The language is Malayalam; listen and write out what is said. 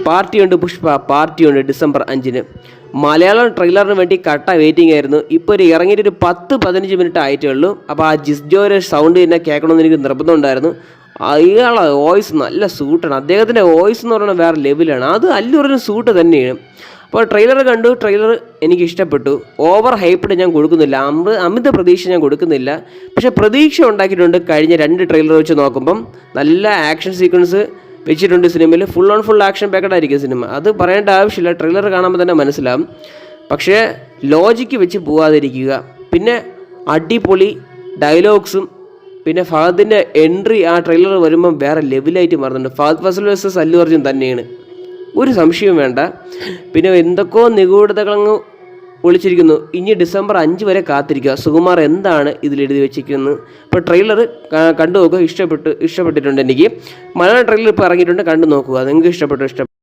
പാർട്ടിയുണ്ട് പുഷ്പ, പാർട്ടിയുണ്ട് ഡിസംബർ 5-ന്. മലയാളം ട്രെയിലറിന് വേണ്ടി കട്ട വെയിറ്റിംഗ് ആയിരുന്നു. ഇപ്പോൾ ഇറങ്ങിയിട്ട് ഒരു 10-15 മിനിറ്റ് ആയിട്ടേ ഉള്ളൂ. അപ്പോൾ ആ ജിസ്ജോയുടെ സൗണ്ട് തന്നെ കേൾക്കണമെന്ന് എനിക്ക് നിർബന്ധമുണ്ടായിരുന്നു. അയാളെ വോയിസ് നല്ല സൂട്ടാണ്. അദ്ദേഹത്തിൻ്റെ വോയിസ് എന്ന് പറയുന്നത് വേറെ ലെവലാണ്. അത് അല്ലൂരിന് സൂട്ട് തന്നെയാണ്. അപ്പോൾ ട്രെയിലർ കണ്ടു. ട്രെയിലർ എനിക്ക് ഇഷ്ടപ്പെട്ടു. ഓവർ ഹൈപ്ഡ് ഞാൻ കൊടുക്കുന്നില്ല, അമിത പ്രതീക്ഷ ഞാൻ കൊടുക്കുന്നില്ല. പക്ഷേ പ്രതീക്ഷ ഉണ്ടാക്കിയിട്ടുണ്ട്. കഴിഞ്ഞ 2 ട്രെയിലർ വെച്ച് നോക്കുമ്പം നല്ല ആക്ഷൻ സീക്വൻസ് വെച്ചിട്ടുണ്ട് സിനിമയിൽ. Full on full action packed ആയിരിക്കും സിനിമ. അത് പറയേണ്ട ആവശ്യമില്ല, ട്രെയിലർ കാണുമ്പോൾ തന്നെ മനസ്സിലാവും. പക്ഷേ ലോജിക്ക് വെച്ച് പോകാതിരിക്കുക. പിന്നെ അടിപൊളി ഡയലോഗ്സും പിന്നെ ഫഹദിൻ്റെ എൻട്രി ആ ട്രെയിലർ വരുമ്പം വേറെ ലെവലായിട്ട് മാറുന്നുണ്ട്. ഫഹദ് ഫസൽ വേഴ്സസ് അല്ലു അർജുൻ തന്നെയാണ്, ഒരു സംശയവും വേണ്ട. പിന്നെ എന്തൊക്കെയോ നിഗൂഢതകളങ്ങ് ഒളിച്ചിരിക്കുന്നു. ഇനി ഡിസംബർ 5 വരെ കാത്തിരിക്കുക, സുകുമാർ എന്താണ് ഇതിലെഴുതി വെച്ചിരിക്കുന്നത്. ഇപ്പോൾ ട്രെയിലർ കണ്ടു നോക്കുക. ഇഷ്ടപ്പെട്ടിട്ടുണ്ട് എനിക്ക്. മലയാളം ട്രെയിലർ ഇപ്പോൾ ഇറങ്ങിയിട്ടുണ്ട്, കണ്ടു നോക്കുക. നിങ്ങൾക്ക് ഇഷ്ടപ്പെട്ടു.